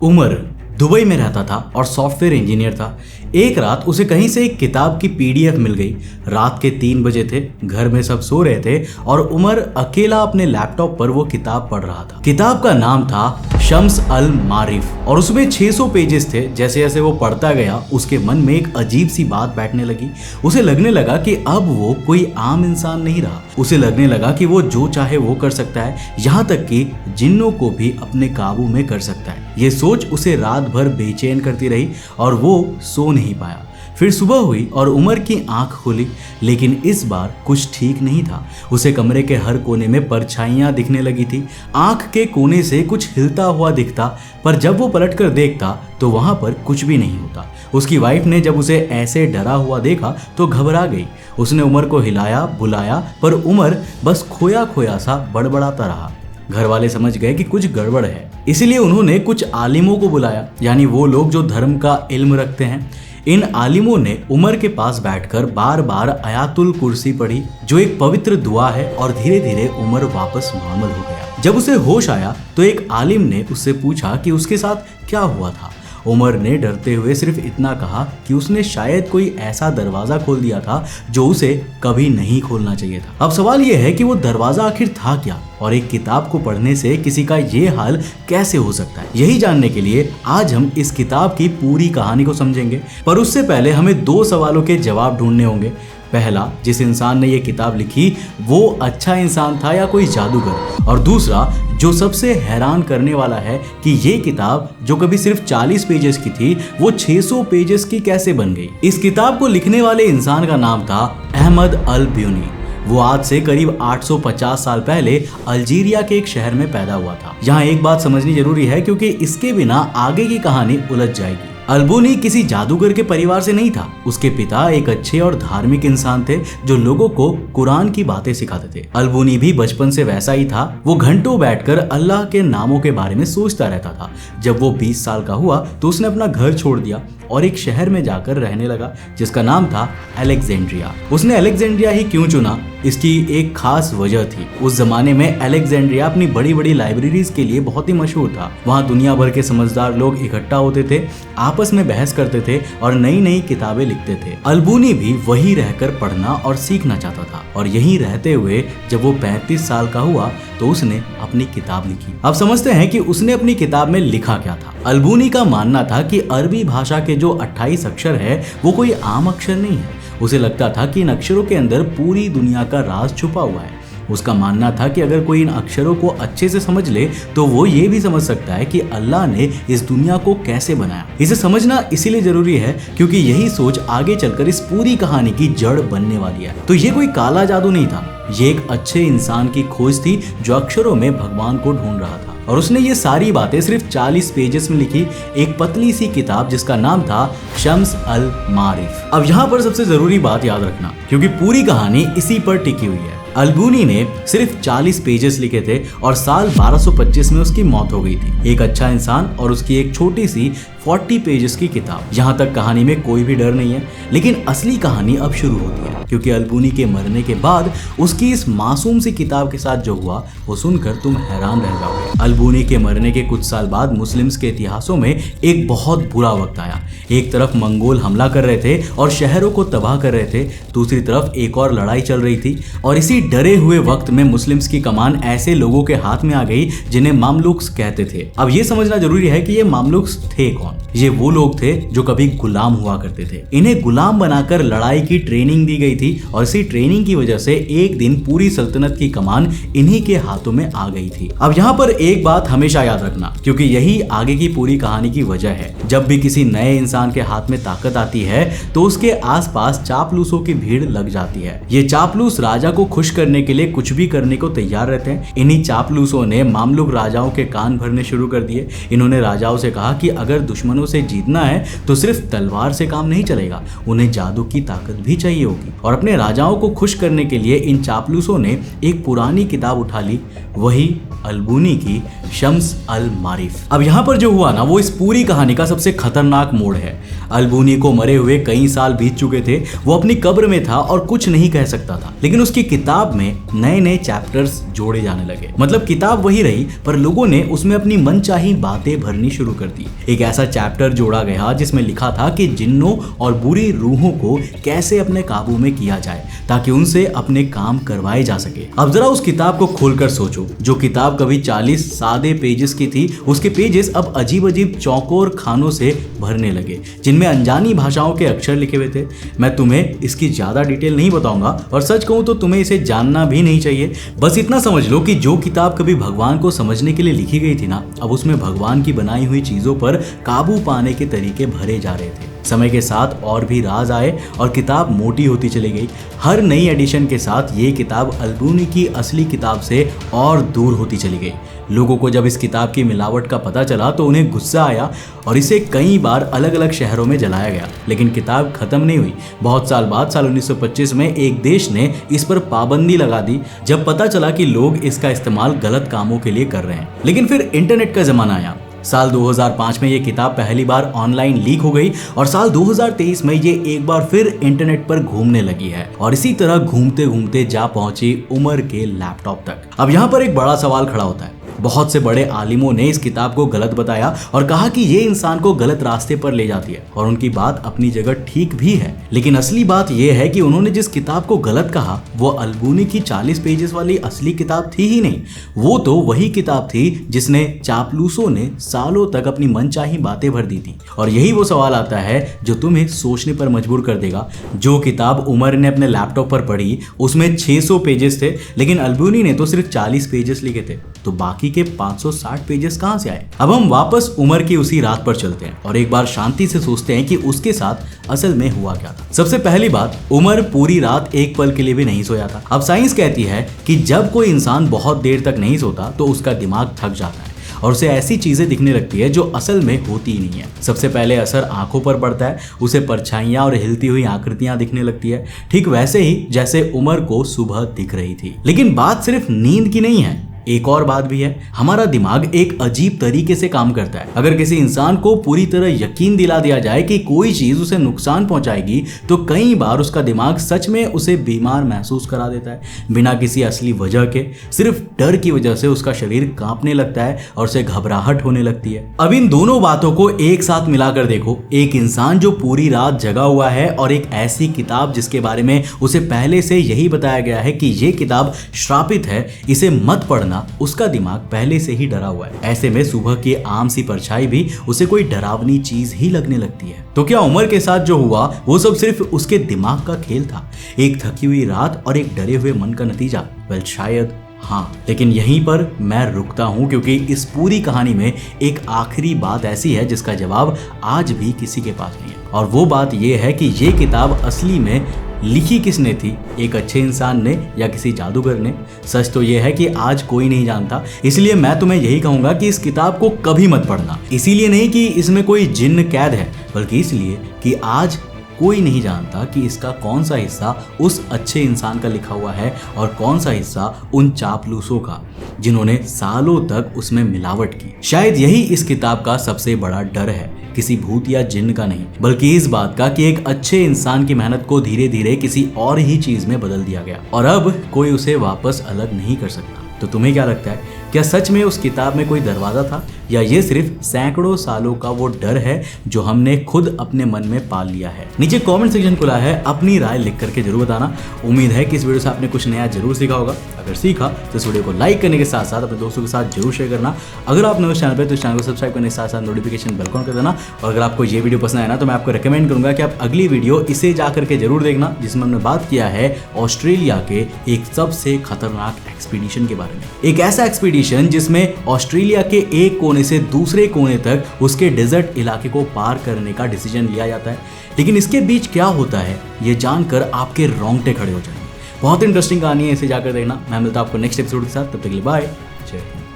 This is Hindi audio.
उमर दुबई में रहता था और सॉफ्टवेयर इंजीनियर था। एक रात उसे कहीं से एक किताब की पीडीएफ मिल गई। रात के 3 बजे थे, घर में सब सो रहे थे और उमर अकेला अपने लैपटॉप पर वो किताब पढ़ रहा था। किताब का नाम था शम्स अल मारिफ और उसमें 600 पेजेस थे। जैसे जैसे वो पढ़ता गया उसके मन में एक अजीब सी बात बैठने लगी। उसे लगने लगा कि अब वो कोई आम इंसान नहीं रहा। उसे लगने लगा कि वो जो चाहे वो कर सकता है, यहाँ तक कि जिन्नों को भी अपने काबू में कर सकता है। ये सोच उसे रात भर बेचैन करती रही और वो सो नहीं पाया। फिर सुबह हुई और उमर की आंख खुली, लेकिन इस बार कुछ ठीक नहीं था। उसे कमरे के हर कोने में परछाइयां दिखने लगी थी। आंख के कोने से कुछ हिलता हुआ दिखता, पर जब वो पलटकर देखता तो वहां पर कुछ भी नहीं होता। उसकी वाइफ ने जब उसे ऐसे डरा हुआ देखा तो घबरा गई। उसने उमर को हिलाया बुलाया, पर उमर बस खोया खोया सा बड़बड़ाता रहा। घर वाले समझ गए कि कुछ गड़बड़ है, इसीलिए उन्होंने कुछ आलिमों को बुलाया, यानी वो लोग जो धर्म का इल्म रखते हैं। इन आलिमों ने उमर के पास बैठकर बार बार आयातुल कुर्सी पढ़ी, जो एक पवित्र दुआ है, और धीरे धीरे उमर वापस नॉर्मल हो गया। जब उसे होश आया तो एक आलिम ने उससे पूछा कि उसके साथ क्या हुआ था। उमर ने डरते हुए सिर्फ इतना कहा कि उसने शायद कोई ऐसा दरवाजा खोल दिया था जो उसे कभी नहीं खोलना चाहिए था। अब सवाल यह है कि वो दरवाजा आखिर था क्या, और एक किताब को पढ़ने से किसी का ये हाल कैसे हो सकता है। यही जानने के लिए आज हम इस किताब की पूरी कहानी को समझेंगे, पर उससे पहले हमें 2 सवालों के जवाब ढूंढने होंगे। पहला, जिस इंसान ने ये किताब लिखी वो अच्छा इंसान था या कोई जादूगर, और दूसरा जो सबसे हैरान करने वाला है कि ये किताब जो कभी सिर्फ 40 पेजेस की थी वो 600 पेजेस की कैसे बन गई। इस किताब को लिखने वाले इंसान का नाम था अहमद अल ब्यूनी। वो आज से करीब 850 साल पहले अल्जीरिया के एक शहर में पैदा हुआ था। यहाँ एक बात समझनी जरूरी है, क्योंकि इसके बिना आगे की कहानी उलझ जाएगी। अल्बुनी किसी जादूगर के परिवार से नहीं था। उसके पिता एक अच्छे और धार्मिक इंसान थे जो लोगों को कुरान की बातें सिखाते थे। अल्बुनी भी बचपन से वैसा ही था। वो घंटों बैठकर अल्लाह के नामों के बारे में सोचता रहता था। जब वो 20 साल का हुआ तो उसने अपना घर छोड़ दिया और एक शहर में जाकर रहने लगा जिसका नाम था अलेक्जेंड्रिया। उसने अलेक्जेंड्रिया ही क्यों चुना, इसकी एक खास वजह थी। उस जमाने में अलेक्जेंड्रिया अपनी बड़ी बड़ी लाइब्रेरीज के लिए बहुत ही मशहूर था। वहाँ दुनिया भर के समझदार लोग इकट्ठा होते थे, आपस में बहस करते थे और नई नई किताबें लिखते थे। अल्बुनी भी वही रहकर पढ़ना और सीखना चाहता था, और यहीं रहते हुए जब वो 35 साल का हुआ तो उसने अपनी किताब लिखी। अब समझते हैं कि उसने अपनी किताब में लिखा क्या था। अल्बुनी का मानना था कि अरबी भाषा के जो 28 अक्षर है वो कोई आम अक्षर नहीं है। उसे लगता था कि इन अक्षरों के अंदर पूरी दुनिया का राज छुपा हुआ है। उसका मानना था कि अगर कोई इन अक्षरों को अच्छे से समझ ले तो वो ये भी समझ सकता है कि अल्लाह ने इस दुनिया को कैसे बनाया। इसे समझना इसीलिए जरूरी है क्योंकि यही सोच आगे चलकर इस पूरी कहानी की जड़ बनने वाली है। तो ये कोई काला जादू नहीं था, ये एक अच्छे इंसान की खोज थी जो अक्षरों में भगवान को ढूंढ रहा था। और उसने ये सारी बातें सिर्फ 40 पेजेस में लिखी, एक पतली सी किताब जिसका नाम था शम्स अल मारिफ। अब यहाँ पर सबसे जरूरी बात याद रखना, क्योंकि पूरी कहानी इसी पर टिकी हुई है। अल्बुनी ने सिर्फ 40 पेजेस लिखे थे और साल 1225 में उसकी मौत हो गई थी। एक अच्छा इंसान और उसकी एक छोटी सी 40 पेजेस की किताब। यहाँ तक कहानी में कोई भी डर नहीं है, लेकिन असली कहानी अब शुरू होती है, क्योंकि अल्बुनी के मरने के बाद उसकी इस मासूम सी किताब के साथ जो हुआ वो सुनकर तुम हैरान रह जाओगे। अल्बुनी के मरने के कुछ साल बाद मुस्लिम्स के इतिहासों में एक बहुत बुरा वक्त आया। एक तरफ मंगोल हमला कर रहे थे और शहरों को तबाह कर रहे थे, दूसरी तरफ एक और लड़ाई चल रही थी, और इसी डरे हुए वक्त में मुस्लिम्स की कमान ऐसे लोगों के हाथ में आ गई जिन्हें मामलुक्स कहते थे। अब ये समझना जरूरी है कि ये मामलुक्स थे कौन। ये वो लोग थे जो कभी गुलाम हुआ करते थे। इन्हें गुलाम बनाकर लड़ाई की ट्रेनिंग दी गई थी, और इसी ट्रेनिंग की वजह से एक दिन पूरी सल्तनत की कमान इन्हीं के हाथों में आ गई थी। अब यहाँ पर एक बात हमेशा याद रखना, क्योंकि यही आगे की पूरी कहानी की वजह है। जब भी किसी नए इंसान के हाथ में ताकत आती है तो उसके आसपास चापलूसों की भीड़ लग जाती है। ये चापलूस राजा को खुश करने के लिए कुछ भी करने को तैयार रहते हैं। इन्हीं चापलूसों ने मामलुक राजाओं के कान भरने शुरू कर दिए। इन्होंने राजाओं से कहा कि अगर दुश्मनों से जीतना है तो सिर्फ तलवार से काम नहीं चलेगा, उन्हें जादू की ताकत भी चाहिए होगी। और अपने राजाओं को खुश करने के लिए इन चापलूसों ने एक पुरानी किताब उठा ली, वही अल्बुनी की शम्स अल मारिफ। अब यहाँ पर जो हुआ ना वो इस पूरी कहानी का सबसे खतरनाक मोड़ है। अल्बुनी को मरे हुए कई साल बीत चुके थे। वो अपनी कब्र में था और कुछ नहीं कह सकता था, लेकिन उसकी किताब किताब में नए नए चैप्टर्स जोड़े जाने लगे। मतलब किताब वही रही पर लोगों ने उसमें अपनी मनचाही बातें भरनी शुरू कर दी। एक ऐसा चैप्टर जोड़ा गया जिसमें लिखा था कि जिन्नों और बुरी रूहों को कैसे अपने काबू में किया जाए ताकि उनसे अपने काम करवाए जा सके। अब जरा उस किताब को खोलकर सोचो, जो किताब कभी 40 सादे पेजेस की थी, उसके पेजेस अब अजीब अजीब चौकोर खानों से भरने लगे जिनमें अनजानी भाषाओं के अक्षर लिखे हुए थे। मैं तुम्हें इसकी ज्यादा डिटेल नहीं बताऊंगा और सच कहूं तो तुम्हें इसे जानना भी नहीं चाहिए। बस इतना समझ लो कि जो किताब कभी भगवान को समझने के लिए लिखी गई थी ना, अब उसमें भगवान की बनाई हुई चीजों पर काबू पाने के तरीके भरे जा रहे थे। समय के साथ और भी राज आए और किताब मोटी होती चली गई। हर नई एडिशन के साथ ये किताब अल्बुनी की असली किताब से और दूर होती चली गई। लोगों को जब इस किताब की मिलावट का पता चला तो उन्हें गुस्सा आया और इसे कई बार अलग अलग शहरों में जलाया गया, लेकिन किताब खत्म नहीं हुई। बहुत साल बाद साल 1925 में एक देश ने इस पर पाबंदी लगा दी जब पता चला कि लोग इसका इस्तेमाल गलत कामों के लिए कर रहे हैं। लेकिन फिर इंटरनेट का जमाना आया। साल 2005 में ये किताब पहली बार ऑनलाइन लीक हो गई और साल 2023 में ये एक बार फिर इंटरनेट पर घूमने लगी है और इसी तरह घूमते घूमते जा पहुंची उमर के लैपटॉप तक। अब यहाँ पर एक बड़ा सवाल खड़ा होता है। बहुत से बड़े आलिमों ने इस किताब को गलत बताया और कहा कि ये इंसान को गलत रास्ते पर ले जाती है और उनकी बात अपनी जगह ठीक भी है, लेकिन असली बात यह है कि उन्होंने जिस किताब को गलत कहा वो अल्बुनी की 40 पेजेस वाली असली किताब थी ही नहीं। वो तो वही किताब थी जिसने चापलूसों ने सालों तक अपनी मनचाही बातें भर दी थी। और यही वो सवाल आता है जो तुम्हें सोचने पर मजबूर कर देगा। जो किताब उमर ने अपने लैपटॉप पर पढ़ी उसमें 600 पेजेस थे, लेकिन अल्बुनी ने तो सिर्फ 40 पेजेस लिखे थे, तो बाकी के 560 पेजेस कहां से आए। अब हम वापस उमर की उसी रात पर चलते हैं और एक बार शांति से सोचते हैं कि उसके साथ असल में हुआ क्या था। सबसे पहली बात, उमर पूरी रात एक पल के लिए भी नहीं सोया था। अब साइंस कहती है कि जब कोई इंसान बहुत देर तक नहीं सोता तो उसका दिमाग थक जाता है और उसे ऐसी चीजें दिखने लगती है जो असल में होती ही नहीं है। सबसे पहले असर आंखों पर पड़ता है, उसे परछाइयां और हिलती हुई आकृतियां दिखने लगती है, ठीक वैसे ही जैसे उमर को सुबह दिख रही थी। लेकिन बात सिर्फ नींद की नहीं है, एक और बात भी है। हमारा दिमाग एक अजीब तरीके से काम करता है। अगर किसी इंसान को पूरी तरह यकीन दिला दिया जाए कि कोई चीज उसे नुकसान पहुंचाएगी तो कई बार उसका दिमाग सच में उसे बीमार महसूस करा देता है। बिना किसी असली वजह के, सिर्फ डर की वजह से उसका शरीर कांपने लगता है और उसे घबराहट होने लगती है। अब इन दोनों बातों को एक साथ मिलाकर देखो, एक इंसान जो पूरी रात जगा हुआ है और एक ऐसी किताब जिसके बारे में उसे पहले से यही बताया गया है कि ये किताब श्रापित है, इसे मत पढ़ना, उसका दिमाग पहले से ही डरा हुआ है। ऐसे में सुबह की आम सी परछाई भी उसे कोई डरावनी चीज ही लगने लगती है। तो क्या उमर के साथ जो हुआ वो सब सिर्फ उसके दिमाग का खेल था, एक थकी हुई रात और एक डरे हुए मन का नतीजा? वेल, शायद हाँ, लेकिन यहीं पर मैं रुकता हूं क्योंकि इस पूरी कहानी में एक आखिरी बात ऐसी है जिसका जवाब आज भी किसी के पास नहीं है, और वो बात ये है कि ये किताब असली में लिखी किसने थी, एक अच्छे इंसान ने या किसी जादूगर ने? सच तो यह है कि आज कोई नहीं जानता, इसलिए मैं तुम्हें यही कहूंगा कि इस किताब को कभी मत पढ़ना। इसीलिए नहीं कि इसमें कोई जिन्न कैद है, बल्कि इसलिए कि आज कोई नहीं जानता कि इसका कौन सा हिस्सा उस अच्छे इंसान का लिखा हुआ है और कौन सा हिस्सा उन चापलूसों का जिन्होंने सालों तक उसमें मिलावट की। शायद यही इस किताब का सबसे बड़ा डर है, किसी भूत या जिन्न का नहीं, बल्कि इस बात का कि एक अच्छे इंसान की मेहनत को धीरे धीरे किसी और ही चीज में बदल दिया गया और अब कोई उसे वापस अलग नहीं कर सकता। तो तुम्हें क्या लगता है, क्या सच में उस किताब में कोई दरवाजा था या ये सिर्फ सैकड़ों सालों का वो डर है जो हमने खुद अपने मन में पाल लिया है? नीचे कमेंट सेक्शन खुला है, अपनी राय लिख करके जरूर बताना। उम्मीद है कि इस वीडियो से आपने कुछ नया जरूर सीखा होगा। अगर सीखा तो इस वीडियो को लाइक करने के साथ साथ अपने दोस्तों के साथ जरूर शेयर करना। अगर आप नए चैनल पर तो इस चैनल को सब्सक्राइब करने के साथ साथ नोटिफिकेशन बेल ऑन कर देना। और अगर आपको ये वीडियो पसंद आया ना तो मैं आपको रिकमेंड करूंगा कि आप अगली वीडियो इसे जा करके जरूर देखना, जिसमें हमने बात किया है ऑस्ट्रेलिया के एक सबसे खतरनाक एक्सपीडिशन के बारे में। एक ऐसा एक्सपीडिशन जिसमें ऑस्ट्रेलिया के एक कोने से दूसरे कोने तक उसके डेजर्ट इलाके को पार करने का डिसीजन लिया जाता है। लेकिन इसके बीच क्या होता है ये जानकर आपके रोंगटे खड़े हो जाएंगे। बहुत इंटरेस्टिंग कहानी है, इसे जाकर देखना। मैं मिलता हूं आपको नेक्स्ट एपिसोड के साथ, तब तक के लिए बाय। जय हिंद।